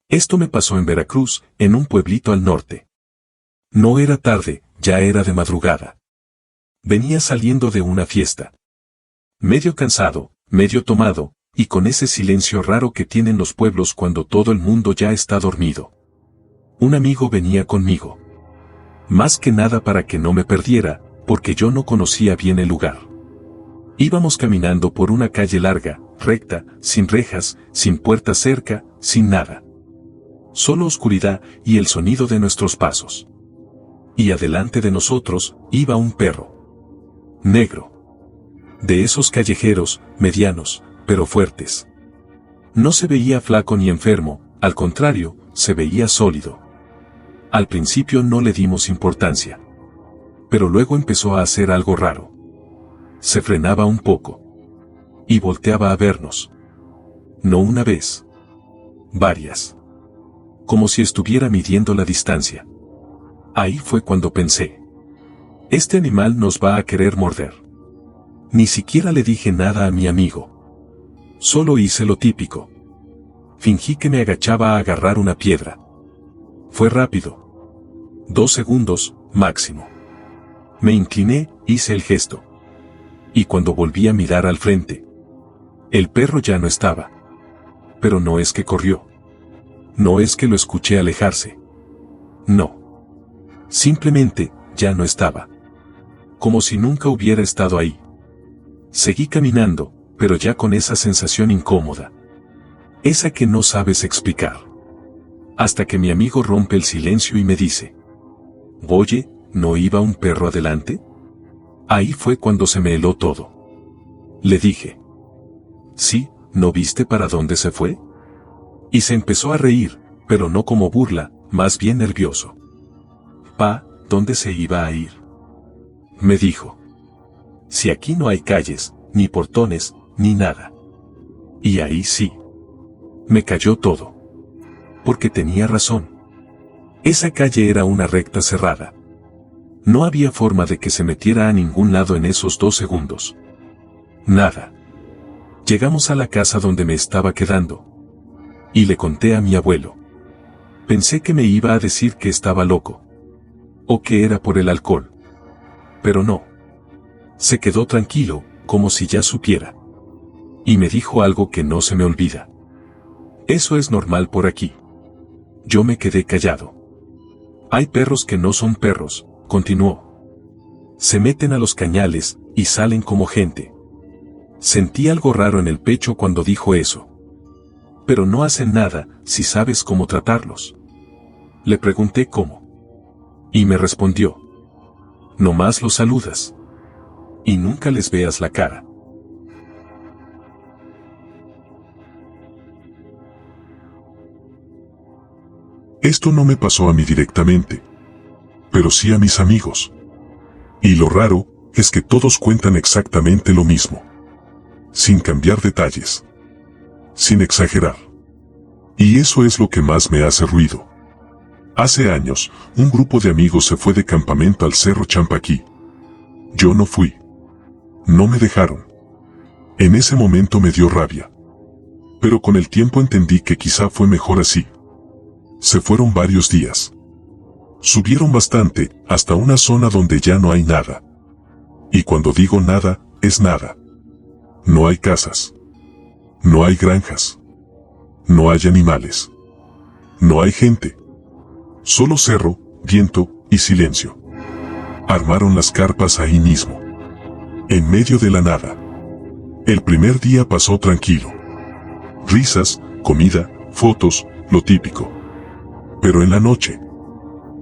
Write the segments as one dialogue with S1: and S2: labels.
S1: Esto me pasó en Veracruz, en un pueblito al norte. No era tarde, ya era de madrugada. Venía saliendo de una fiesta. Medio cansado, medio tomado, y con ese silencio raro que tienen los pueblos cuando todo el mundo ya está dormido. Un amigo venía conmigo. Más que nada para que no me perdiera, porque yo no conocía bien el lugar. Íbamos caminando por una calle larga, recta, sin rejas, sin puerta cerca, sin nada. Solo oscuridad y el sonido de nuestros pasos. Y adelante de nosotros, iba un perro. Negro. De esos callejeros, medianos, pero fuertes. No se veía flaco ni enfermo, al contrario, se veía sólido. Al principio no le dimos importancia. Pero luego empezó a hacer algo raro. Se frenaba un poco. Y volteaba a vernos. No una vez. Varias. Como si estuviera midiendo la distancia. Ahí fue cuando pensé. Este animal nos va a querer morder. Ni siquiera le dije nada a mi amigo. Solo hice lo típico. Fingí que me agachaba a agarrar una piedra. Fue rápido. 2 segundos, máximo. Me incliné, hice el gesto. Y cuando volví a mirar al frente, el perro ya no estaba. Pero no es que corrió. No es que lo escuché alejarse. No. Simplemente, ya no estaba. Como si nunca hubiera estado ahí. Seguí caminando, pero ya con esa sensación incómoda. Esa que no sabes explicar. Hasta que mi amigo rompe el silencio y me dice: «Oye, ¿no iba un perro adelante?». Ahí fue cuando se me heló todo. Le dije: «Sí, ¿no viste para dónde se fue?». Y se empezó a reír, pero no como burla, más bien nervioso. «Pa, ¿dónde se iba a ir?», me dijo. «Si aquí no hay calles, ni portones, ni nada». Y ahí sí. Me cayó todo. Porque tenía razón. Esa calle era una recta cerrada. No había forma de que se metiera a ningún lado en esos 2 segundos. Nada. Llegamos a la casa donde me estaba quedando. Y le conté a mi abuelo. Pensé que me iba a decir que estaba loco. O que era por el alcohol. Pero no. Se quedó tranquilo, como si ya supiera. Y me dijo algo que no se me olvida. «Eso es normal por aquí». Yo me quedé callado. «Hay perros que no son perros», continuó. «Se meten a los cañales, y salen como gente». Sentí algo raro en el pecho cuando dijo eso. «Pero no hacen nada, si sabes cómo tratarlos». Le pregunté cómo. Y me respondió: «Nomás los saludas. Y nunca les veas la cara».
S2: Esto no me pasó a mí directamente, pero sí a mis amigos. Y lo raro es que todos cuentan exactamente lo mismo, sin cambiar detalles, sin exagerar. Y eso es lo que más me hace ruido. Hace años, un grupo de amigos se fue de campamento al Cerro Champaquí. Yo no fui. No me dejaron. En ese momento me dio rabia. Pero con el tiempo entendí que quizá fue mejor así. Se fueron varios días. Subieron bastante, hasta una zona donde ya no hay nada. Y cuando digo nada, es nada. No hay casas. No hay granjas. No hay animales. No hay gente. Solo cerro, viento y silencio. Armaron las carpas ahí mismo. En medio de la nada. El primer día pasó tranquilo. Risas, comida, fotos, lo típico. Pero en la noche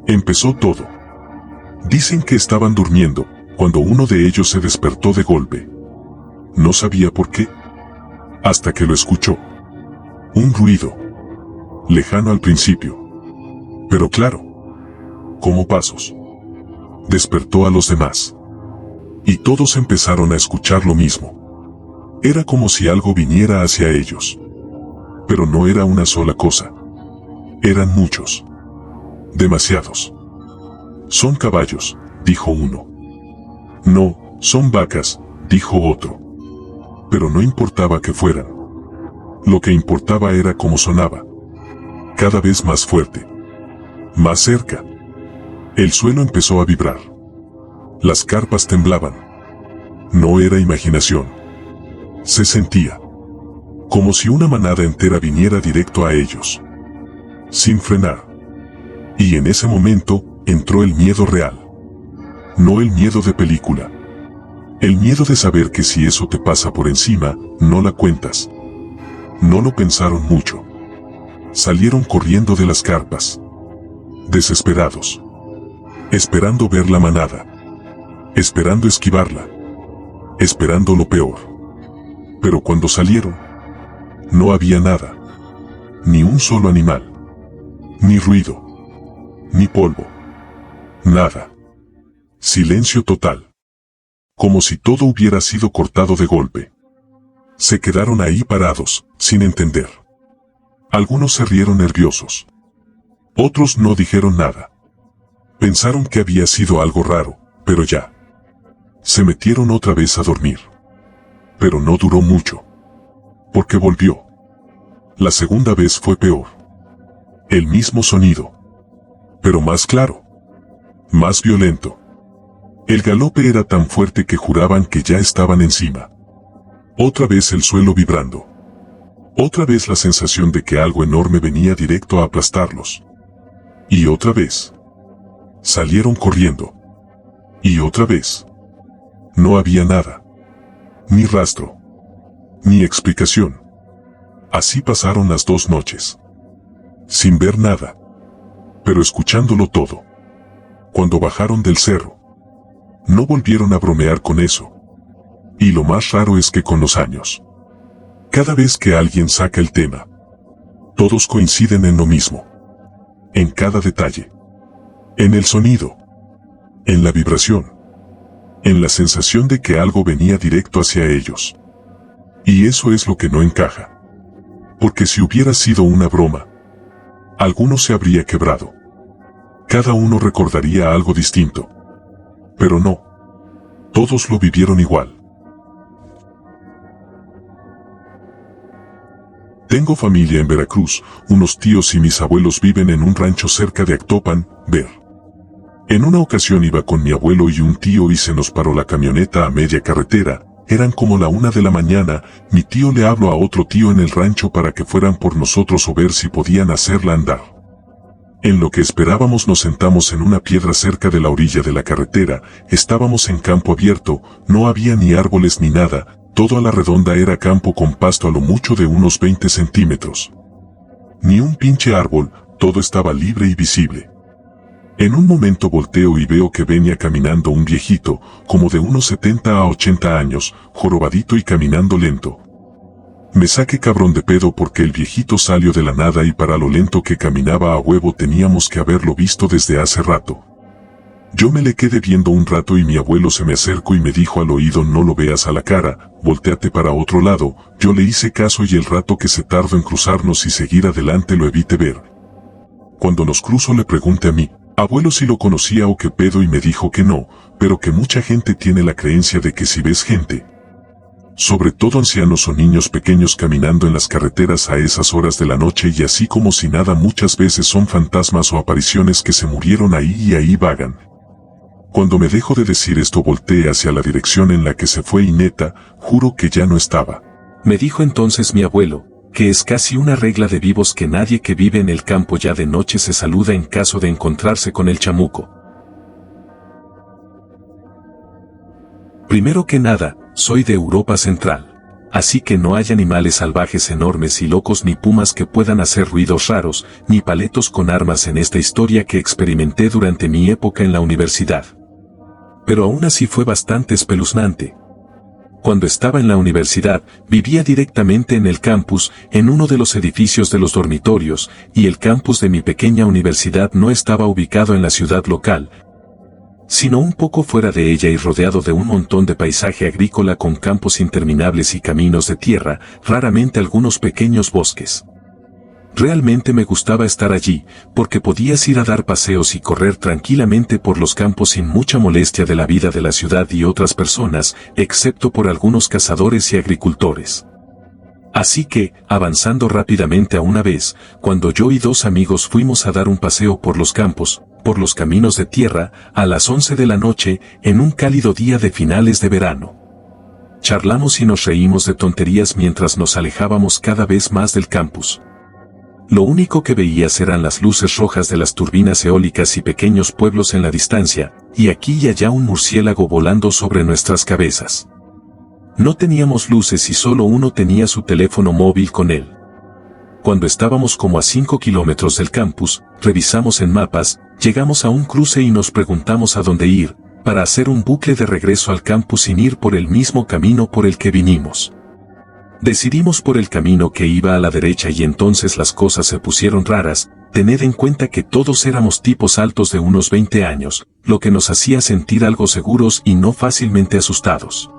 S2: empezó todo. Dicen que estaban durmiendo, cuando uno de ellos se despertó de golpe. No sabía por qué. Hasta que lo escuchó. Un ruido. Lejano al principio. Pero claro. Como pasos. Despertó a los demás. Y todos empezaron a escuchar lo mismo. Era como si algo viniera hacia ellos. Pero no era una sola cosa. Eran muchos. Demasiados. «Son caballos», dijo uno. «No, son vacas», dijo otro. Pero no importaba que fueran. Lo que importaba era cómo sonaba. cada vez más fuerte. Más cerca. El suelo empezó a vibrar. Las carpas temblaban. No era imaginación. Se sentía como si una manada entera viniera directo a ellos, sin frenar. Y en ese momento entró el miedo real. No el miedo de película. El miedo de saber que si eso te pasa por encima, no la cuentas. No lo pensaron mucho. Salieron corriendo de las carpas. Desesperados. Esperando ver la manada. Esperando esquivarla. Esperando lo peor. Pero cuando salieron, no había nada. Ni un solo animal. Ni ruido. Ni polvo. Nada. Silencio total. Como si todo hubiera sido cortado de golpe. Se quedaron ahí parados, sin entender. Algunos se rieron nerviosos. Otros no dijeron nada. Pensaron que había sido algo raro, pero ya. Se metieron otra vez a dormir. Pero no duró mucho. Porque volvió. La segunda vez fue peor. El mismo sonido. Pero más claro. Más violento. El galope era tan fuerte que juraban que ya estaban encima. Otra vez el suelo vibrando. Otra vez la sensación de que algo enorme venía directo a aplastarlos. Y otra vez. Salieron corriendo. Y otra vez. No había nada. Ni rastro. Ni explicación. Así pasaron las 2 noches. Sin ver nada. Pero escuchándolo todo. Cuando bajaron del cerro. No volvieron a bromear con eso. Y lo más raro es que con los años, cada vez que alguien saca el tema, todos coinciden en lo mismo. En cada detalle. En el sonido. En la vibración. En la sensación de que algo venía directo hacia ellos. Y eso es lo que no encaja. Porque si hubiera sido una broma, alguno se habría quebrado. Cada uno recordaría algo distinto. Pero no. Todos lo vivieron igual. Tengo familia en Veracruz, unos tíos y mis abuelos viven en un rancho cerca de Actopan, Ver. En una ocasión iba con mi abuelo y un tío y se nos paró la camioneta a media carretera, eran como la 1 de la mañana, mi tío le habló a otro tío en el rancho para que fueran por nosotros o ver si podían hacerla andar. En lo que esperábamos nos sentamos en una piedra cerca de la orilla de la carretera, estábamos en campo abierto, no había ni árboles ni nada, todo a la redonda era campo con pasto a lo mucho de unos 20 centímetros. Ni un pinche árbol, todo estaba libre y visible. En un momento volteo y veo que venía caminando un viejito, como de unos 70 a 80 años, jorobadito y caminando lento. Me saqué cabrón de pedo porque el viejito salió de la nada y para lo lento que caminaba a huevo teníamos que haberlo visto desde hace rato. Yo me le quedé viendo un rato y mi abuelo se me acercó y me dijo al oído: no lo veas a la cara, voltéate para otro lado. Yo le hice caso y el rato que se tardó en cruzarnos y seguir adelante lo evité ver. Cuando nos cruzó le pregunté a mi abuelo si lo conocía o qué pedo y me dijo que no, pero que mucha gente tiene la creencia de que si ves gente, sobre todo ancianos o niños pequeños caminando en las carreteras a esas horas de la noche y así como si nada, muchas veces son fantasmas o apariciones que se murieron ahí y ahí vagan. Cuando me dejo de decir esto volteé hacia la dirección en la que se fue y neta, juro que ya no estaba.
S1: Me dijo entonces mi abuelo, que es casi una regla de vivos que nadie que vive en el campo ya de noche se saluda en caso de encontrarse con el chamuco. Primero que nada, soy de Europa Central, así que no hay animales salvajes enormes y locos ni pumas que puedan hacer ruidos raros, ni paletos con armas en esta historia que experimenté durante mi época en la universidad. Pero aún así fue bastante espeluznante. Cuando estaba en la universidad, vivía directamente en el campus, en uno de los edificios de los dormitorios, y el campus de mi pequeña universidad no estaba ubicado en la ciudad local, sino un poco fuera de ella y rodeado de un montón de paisaje agrícola con campos interminables y caminos de tierra, raramente algunos pequeños bosques. Realmente me gustaba estar allí, porque podías ir a dar paseos y correr tranquilamente por los campos sin mucha molestia de la vida de la ciudad y otras personas, excepto por algunos cazadores y agricultores. Así que, avanzando rápidamente a una vez, cuando yo y 2 amigos fuimos a dar un paseo por los campos, por los caminos de tierra, a las 11 de la noche, en un cálido día de finales de verano. Charlamos y nos reímos de tonterías mientras nos alejábamos cada vez más del campus. Lo único que veías eran las luces rojas de las turbinas eólicas y pequeños pueblos en la distancia, y aquí y allá un murciélago volando sobre nuestras cabezas. No teníamos luces y solo uno tenía su teléfono móvil con él. Cuando estábamos como a 5 kilómetros del campus, revisamos en mapas, llegamos a un cruce y nos preguntamos a dónde ir, para hacer un bucle de regreso al campus sin ir por el mismo camino por el que vinimos. Decidimos por el camino que iba a la derecha y entonces las cosas se pusieron raras. Tened en cuenta que todos éramos tipos altos de unos 20 años, lo que nos hacía sentir algo seguros y no fácilmente asustados.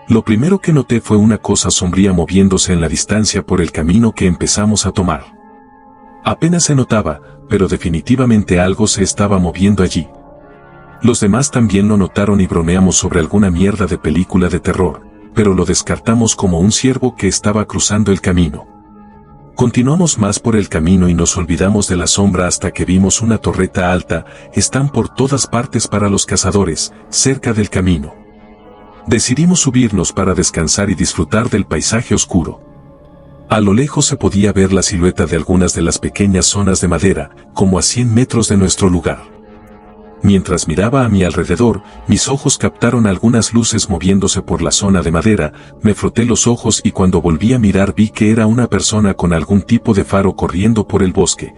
S1: Lo primero que noté fue una cosa sombría moviéndose en la distancia por el camino que empezamos a tomar. Apenas se notaba, pero definitivamente algo se estaba moviendo allí. Los demás también lo notaron y bromeamos sobre alguna mierda de película de terror, pero lo descartamos como un ciervo que estaba cruzando el camino. Continuamos más por el camino y nos olvidamos de la sombra hasta que vimos una torreta alta. Están por todas partes para los cazadores, cerca del camino. Decidimos subirnos para descansar y disfrutar del paisaje oscuro. A lo lejos se podía ver la silueta de algunas de las pequeñas zonas de madera, como a 100 metros de nuestro lugar. Mientras miraba a mi alrededor, mis ojos captaron algunas luces moviéndose por la zona de madera. Me froté los ojos y cuando volví a mirar vi que era una persona con algún tipo de faro corriendo por el bosque.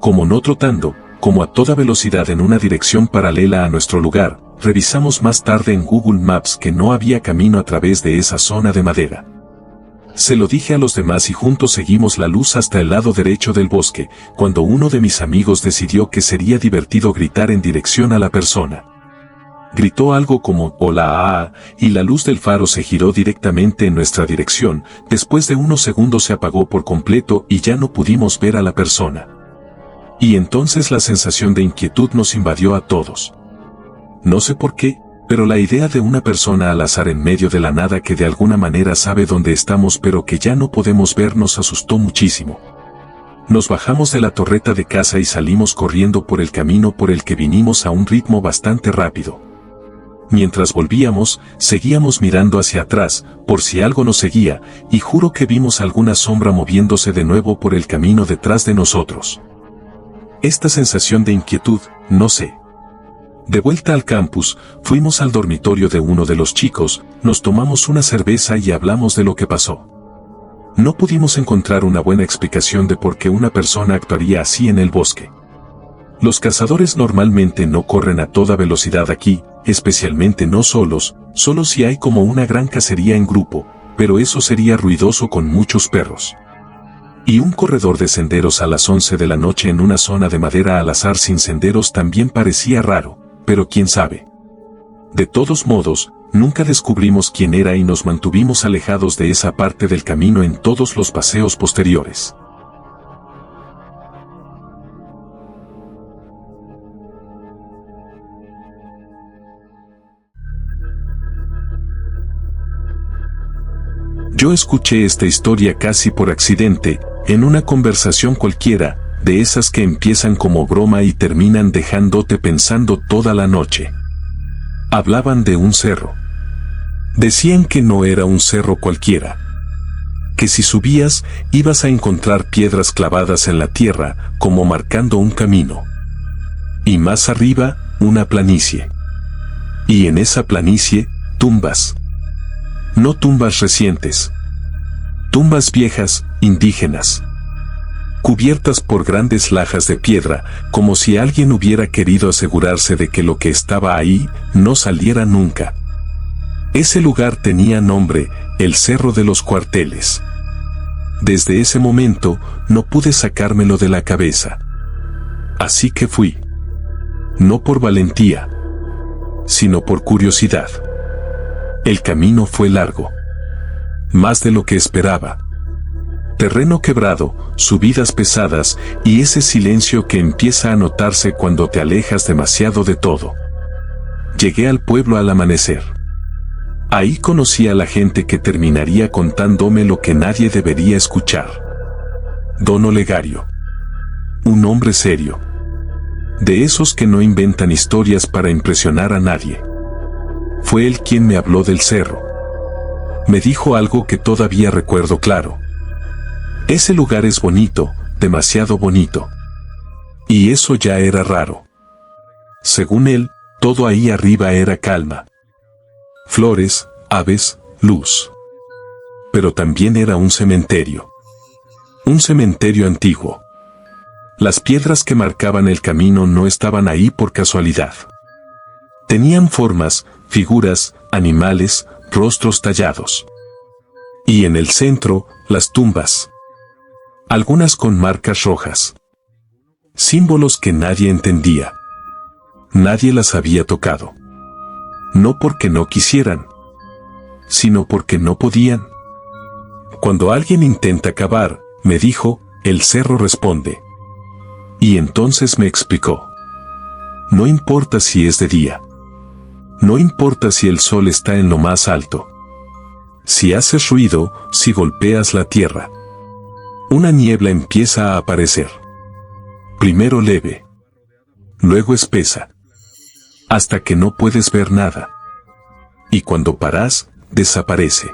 S1: Como no trotando, como a toda velocidad en una dirección paralela a nuestro lugar. Revisamos más tarde en Google Maps que no había camino a través de esa zona de madera. Se lo dije a los demás y juntos seguimos la luz hasta el lado derecho del bosque, cuando uno de mis amigos decidió que sería divertido gritar en dirección a la persona. Gritó algo como «Hola», y la luz del faro se giró directamente en nuestra dirección. Después de unos segundos se apagó por completo y ya no pudimos ver a la persona. Y entonces la sensación de inquietud nos invadió a todos. No sé por qué, pero la idea de una persona al azar en medio de la nada que de alguna manera sabe dónde estamos pero que ya no podemos ver nos asustó muchísimo. Nos bajamos de la torreta de caza y salimos corriendo por el camino por el que vinimos a un ritmo bastante rápido. Mientras volvíamos, seguíamos mirando hacia atrás, por si algo nos seguía, y juro que vimos alguna sombra moviéndose de nuevo por el camino detrás de nosotros. Esta sensación de inquietud, no sé. De vuelta al campus, fuimos al dormitorio de uno de los chicos, nos tomamos una cerveza y hablamos de lo que pasó. No pudimos encontrar una buena explicación de por qué una persona actuaría así en el bosque. Los cazadores normalmente no corren a toda velocidad aquí, especialmente no solos, solo si hay como una gran cacería en grupo, pero eso sería ruidoso con muchos perros. Y un corredor de senderos a las 11 de la noche en una zona de madera al azar sin senderos también parecía raro, pero quién sabe. De todos modos, nunca descubrimos quién era y nos mantuvimos alejados de esa parte del camino en todos los paseos posteriores. Yo escuché esta historia casi por accidente, en una conversación cualquiera, de esas que empiezan como broma y terminan dejándote pensando toda la noche. Hablaban de un cerro. Decían que no era un cerro cualquiera. Que si subías, ibas a encontrar piedras clavadas en la tierra, como marcando un camino. Y más arriba, una planicie. Y en esa planicie, tumbas. No tumbas recientes. Tumbas viejas, indígenas. Cubiertas por grandes lajas de piedra, como si alguien hubiera querido asegurarse de que lo que estaba ahí no saliera nunca. Ese lugar tenía nombre, el Cerro de los Cuarteles. Desde ese momento, no pude sacármelo de la cabeza. Así que fui. No por valentía, sino por curiosidad. El camino fue largo. Más de lo que esperaba. Terreno quebrado, subidas pesadas, y ese silencio que empieza a notarse cuando te alejas demasiado de todo. Llegué al pueblo al amanecer. Ahí conocí a la gente que terminaría contándome lo que nadie debería escuchar. Don Olegario. Un hombre serio. De esos que no inventan historias para impresionar a nadie. Fue él quien me habló del cerro. Me dijo algo que todavía recuerdo claro. Ese lugar es bonito, demasiado bonito. Y eso ya era raro. Según él, todo ahí arriba era calma. Flores, aves, luz. Pero también era un cementerio. Un cementerio antiguo. Las piedras que marcaban el camino no estaban ahí por casualidad. Tenían formas, figuras, animales, rostros tallados. Y en el centro, las tumbas. Algunas con marcas rojas. Símbolos que nadie entendía. Nadie las había tocado. No porque no quisieran, sino porque no podían. Cuando alguien intenta cavar, me dijo, el cerro responde. Y entonces me explicó. No importa si es de día. No importa si el sol está en lo más alto. Si haces ruido, si golpeas la tierra. Una niebla empieza a aparecer. Primero leve. Luego espesa. Hasta que no puedes ver nada. Y cuando paras, desaparece.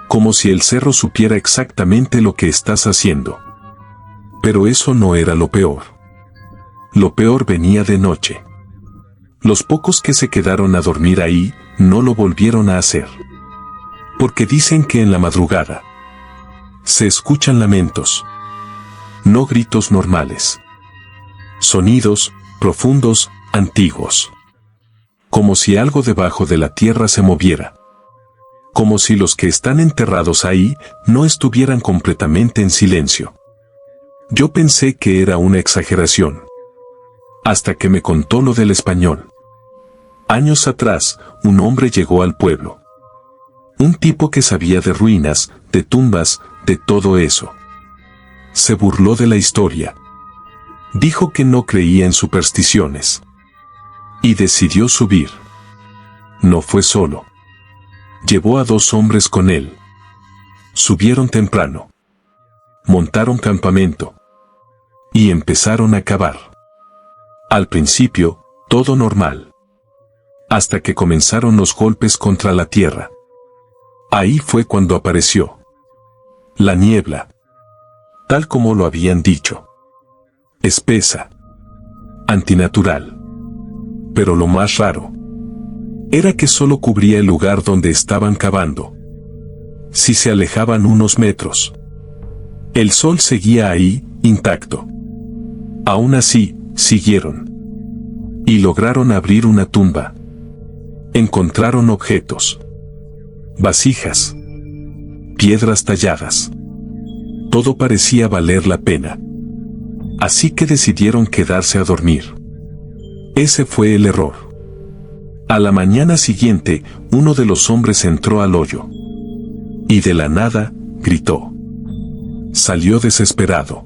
S1: Como si el cerro supiera exactamente lo que estás haciendo. Pero eso no era lo peor. Lo peor venía de noche. Los pocos que se quedaron a dormir ahí, no lo volvieron a hacer. Porque dicen que en la madrugada se escuchan lamentos. No gritos normales. Sonidos, profundos, antiguos. Como si algo debajo de la tierra se moviera. Como si los que están enterrados ahí no estuvieran completamente en silencio. Yo pensé que era una exageración. Hasta que me contó lo del español. Años atrás, un hombre llegó al pueblo. Un tipo que sabía de ruinas, de tumbas, de todo eso. Se burló de la historia. Dijo que no creía en supersticiones. Y decidió subir. No fue solo. Llevó a 2 hombres con él. Subieron temprano. Montaron campamento. Y empezaron a cavar. Al principio, todo normal. Hasta que comenzaron los golpes contra la tierra. Ahí fue cuando apareció la niebla. Tal como lo habían dicho. Espesa. Antinatural. Pero lo más raro era que solo cubría el lugar donde estaban cavando. Si se alejaban unos metros, el sol seguía ahí, intacto. Aún así, siguieron. Y lograron abrir una tumba. Encontraron objetos. Vasijas. Piedras talladas. Todo parecía valer la pena. Así que decidieron quedarse a dormir. Ese fue el error. A la mañana siguiente, uno de los hombres entró al hoyo. Y de la nada, gritó. Salió desesperado.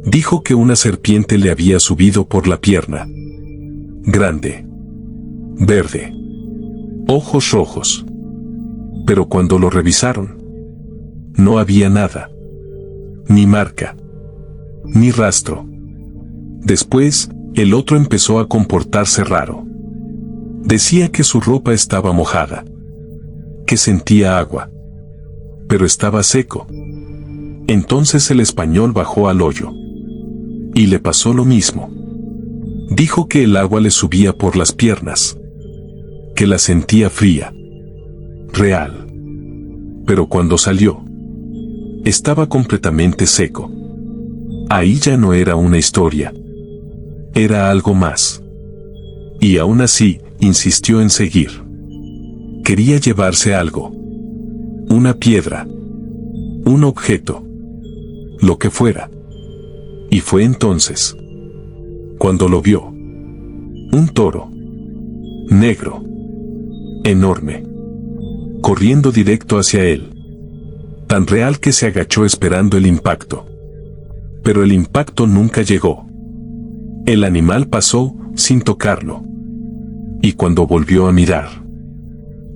S1: Dijo que una serpiente le había subido por la pierna. Grande. Verde. Ojos rojos. Pero cuando lo revisaron, no había nada. Ni marca. Ni rastro. Después, el otro empezó a comportarse raro. Decía que su ropa estaba mojada. Que sentía agua. Pero estaba seco. Entonces el español bajó al hoyo. Y le pasó lo mismo. Dijo que el agua le subía por las piernas. Que la sentía fría. Real. Pero cuando salió, estaba completamente seco. Ahí ya no era una historia. Era algo más. Y aún así, insistió en seguir. Quería llevarse algo. Una piedra. Un objeto. Lo que fuera. Y fue entonces cuando lo vio. Un toro. Negro. Enorme. Corriendo directo hacia él. Tan real que se agachó esperando el impacto. Pero el impacto nunca llegó. El animal pasó, sin tocarlo. Y cuando volvió a mirar,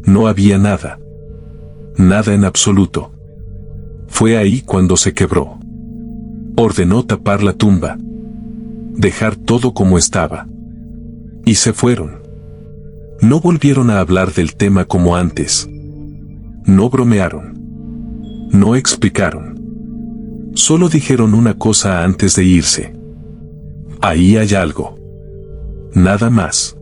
S1: No había nada. Nada en absoluto. Fue ahí cuando se quebró. Ordenó tapar la tumba. Dejar todo como estaba. Y se fueron. No volvieron a hablar del tema como antes. No bromearon. No explicaron. Solo dijeron una cosa antes de irse. Ahí hay algo. Nada más.